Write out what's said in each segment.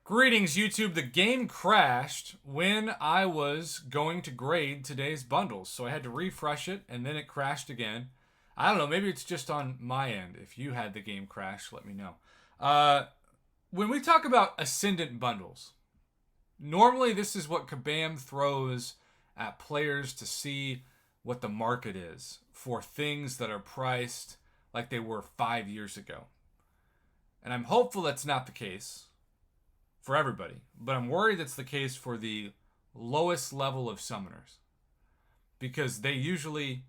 Greetings, YouTube. The game crashed when I was going to grade today's bundles, so I had to refresh it, and then it crashed again. I don't know. Maybe it's just on my end. If you had the game crash, let me know. When we talk about Ascendant bundles, normally this is what Kabam throws at players to see what the market is for things that are priced like they were 5 years ago. And I'm hopeful that's not the case for everybody, but I'm worried that's the case for the lowest level of summoners because they usually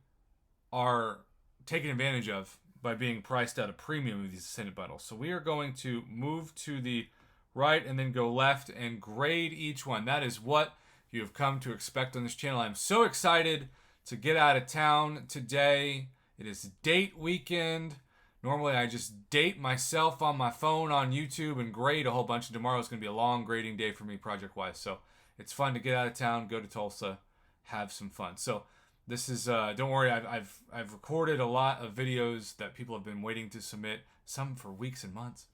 are taken advantage of by being priced at a premium of these Ascendant bundles. So we are going to move to the right and then go left and grade each one. That is what you have come to expect on this channel. I'm so excited to get out of town today. It is date weekend. Normally, I just date myself on my phone on YouTube and grade a whole bunch. And tomorrow is going to be a long grading day for me project-wise. So it's fun to get out of town, go to Tulsa, have some fun. So this is, don't worry, I've recorded a lot of videos that people have been waiting to submit, some for weeks and months.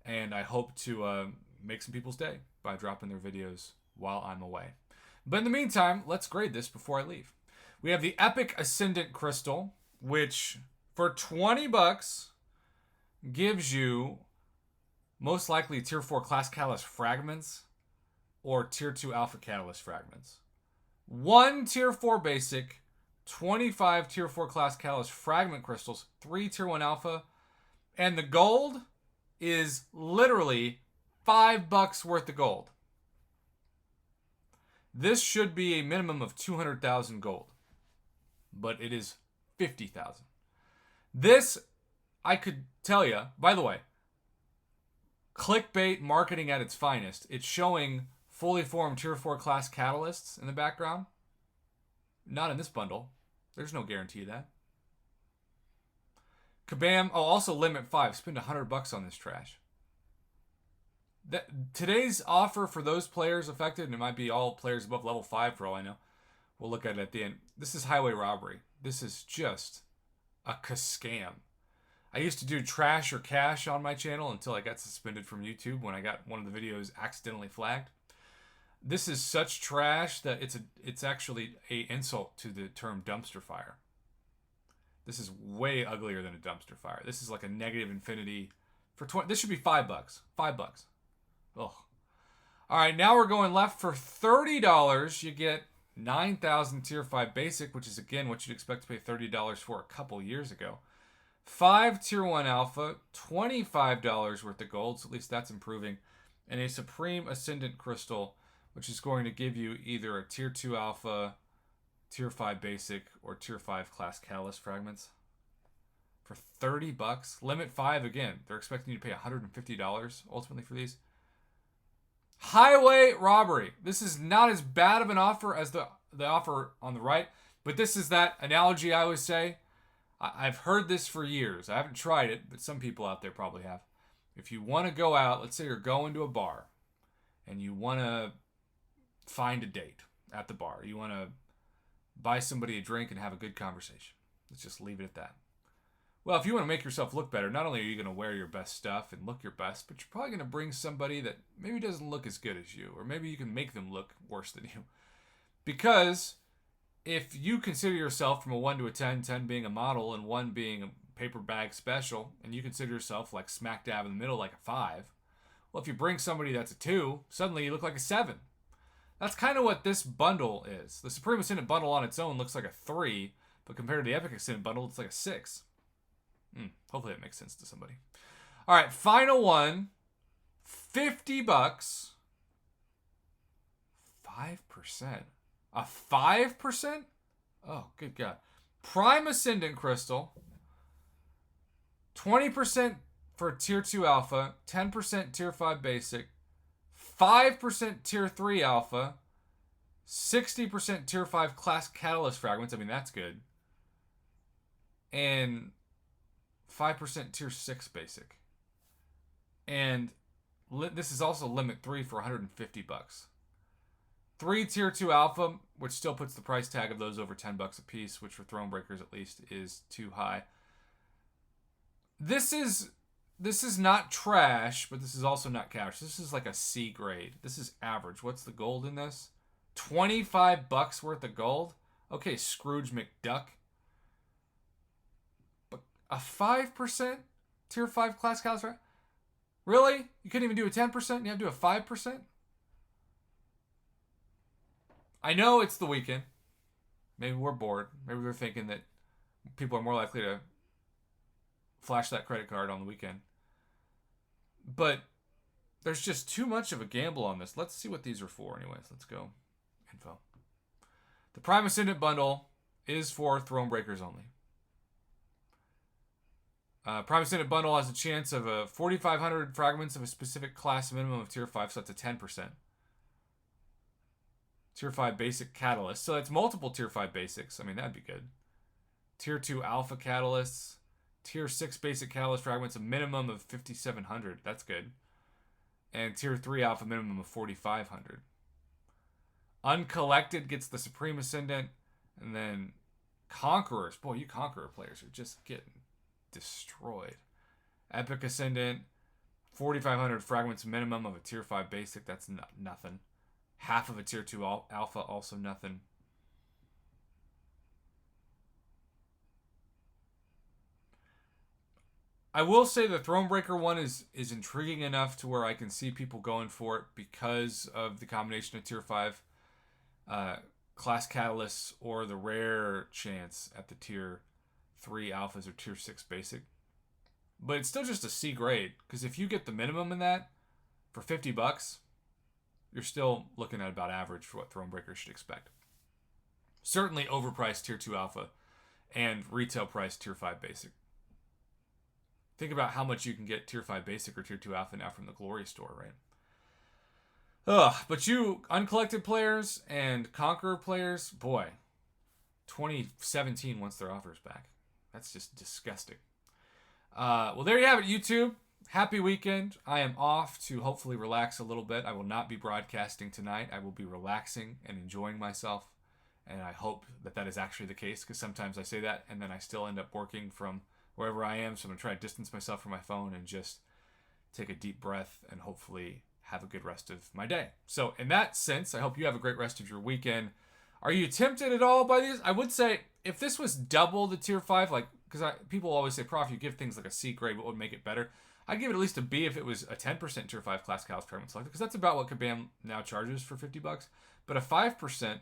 And I hope to make some people's day by dropping their videos while I'm away. But in the meantime, let's grade this before I leave. We have the Epic Ascendant Crystal, which for 20 bucks gives you most likely Tier 4 Class Catalyst Fragments or Tier 2 Alpha Catalyst Fragments. 1 Tier 4 Basic, 25 Tier 4 Class Catalyst Fragment Crystals, 3 Tier 1 Alpha, and the gold is literally $5 worth of gold. This should be a minimum of 200,000 gold, but it is 50,000. This, I could tell you, by the way, clickbait marketing at its finest. It's showing fully formed Tier 4 class catalysts in the background. Not in this bundle. There's no guarantee of that. Kabam, also limit 5. Spend $100 on this trash. Today's offer for those players affected, and it might be all players above level 5 for all I know. We'll look at it at the end. This is highway robbery. This is just a scam. I used to do trash or cash on my channel until I got suspended from YouTube when I got one of the videos accidentally flagged. This is such trash that it's actually an insult to the term dumpster fire. This is way uglier than a dumpster fire. This is like a negative infinity for 20. This should be $5. $5. Ugh. All right, now we're going left for $30. You get 9,000 Tier 5 Basic, which is, again, what you'd expect to pay $30 for a couple years ago. 5 Tier 1 Alpha, $25 worth of gold, so at least that's improving. And a Supreme Ascendant Crystal, which is going to give you either a Tier 2 Alpha, Tier 5 Basic, or Tier 5 Class Catalyst Fragments. For $30. Limit 5, again, they're expecting you to pay $150 ultimately for these. Highway robbery. This is not as bad of an offer as the offer on the right, but this is that analogy I always say. I've heard this for years. I haven't tried it, but some people out there probably have. If you want to go out, let's say you're going to a bar, and you want to find a date at the bar. You want to buy somebody a drink and have a good conversation. Let's just leave it at that. Well, if you want to make yourself look better, not only are you going to wear your best stuff and look your best, but you're probably going to bring somebody that maybe doesn't look as good as you, or maybe you can make them look worse than you. Because if you consider yourself from a 1 to a 10, 10 being a model and 1 being a paper bag special, and you consider yourself like smack dab in the middle like a 5, well, if you bring somebody that's a 2, suddenly you look like a 7. That's kind of what this bundle is. The Supreme Ascendant bundle on its own looks like a 3, but compared to the Epic Ascendant bundle, it's like a 6. Hopefully that makes sense to somebody. All right, final one. $50. 5%. A 5%? Oh, good God. Prime Ascendant Crystal. 20% for Tier 2 Alpha. 10% Tier 5 Basic. 5% Tier 3 Alpha. 60% Tier 5 Class Catalyst Fragments. I mean, that's good. And 5% Tier 6 Basic. And this is also limit 3 for $150. 3 Tier 2 Alpha, which still puts the price tag of those over $10 a piece, which for Thronebreakers at least is too high. This is This is not trash, but this is also not cash. This is like a C grade. This is average. What's the gold in this? $25 worth of gold? Okay, Scrooge McDuck. But a 5% tier 5 class caliber? Really? You couldn't even do a 10%? You have to do a 5%? I know it's the weekend. Maybe we're bored. Maybe we're thinking that people are more likely to flash that credit card on the weekend. But there's just too much of a gamble on this. Let's see what these are for anyways. Let's go. Info. The Prime Ascendant bundle is for Thronebreakers only. Prime Ascendant bundle has a chance of a 4,500 fragments of a specific class minimum of tier 5, so that's a 10%. Tier 5 basic catalyst. So that's multiple tier 5 basics. I mean, that'd be good. Tier 2 alpha catalysts. Tier 6 basic catalyst fragments, a minimum of 5,700. That's good. And Tier 3 alpha minimum of 4,500. Uncollected gets the Supreme Ascendant. And then Conquerors. Boy, you Conqueror players are just getting destroyed. Epic Ascendant. 4,500 fragments minimum of a Tier 5 basic. That's nothing. Half of a Tier 2 alpha, also nothing. I will say the Thronebreaker one is intriguing enough to where I can see people going for it because of the combination of Tier 5 class catalysts or the rare chance at the Tier 3 alphas or Tier 6 basic. But it's still just a C grade, because if you get the minimum in that for $50, you're still looking at about average for what Thronebreaker should expect. Certainly overpriced Tier 2 alpha and retail price Tier 5 basic. Think about how much you can get Tier 5 basic or Tier 2 alpha now from the Glory store, right? But you uncollected players and Conqueror players, boy, 2017 wants their offers back. That's just disgusting. Well, there you have it, YouTube. Happy weekend. I am off to hopefully relax a little bit. I will not be broadcasting tonight. I will be relaxing and enjoying myself. And I hope that that is actually the case, because sometimes I say that and then I still end up working from wherever I am. So I'm going to try to distance myself from my phone and just take a deep breath and hopefully have a good rest of my day. So in that sense, I hope you have a great rest of your weekend. Are you tempted at all by these? I would say if this was double the Tier 5, like, because people always say, Prof, you give things like a C grade, what would make it better? I'd give it at least a B if it was a 10% Tier 5 class Callus Tournament Selector, because that's about what Kabam now charges for $50. But a 5%,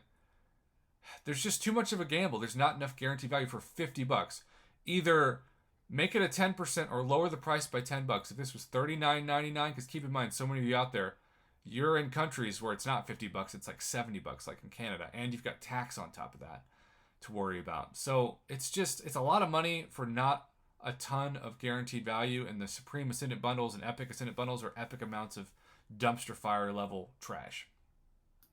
there's just too much of a gamble. There's not enough guaranteed value for $50. Either make it a 10% or lower the price by $10. If this was $39.99, because keep in mind, so many of you out there, you're in countries where it's not $50, it's like $70, like in Canada, and you've got tax on top of that to worry about. So it's a lot of money for not a ton of guaranteed value, and the Supreme Ascendant bundles and Epic Ascendant bundles are epic amounts of dumpster fire level trash.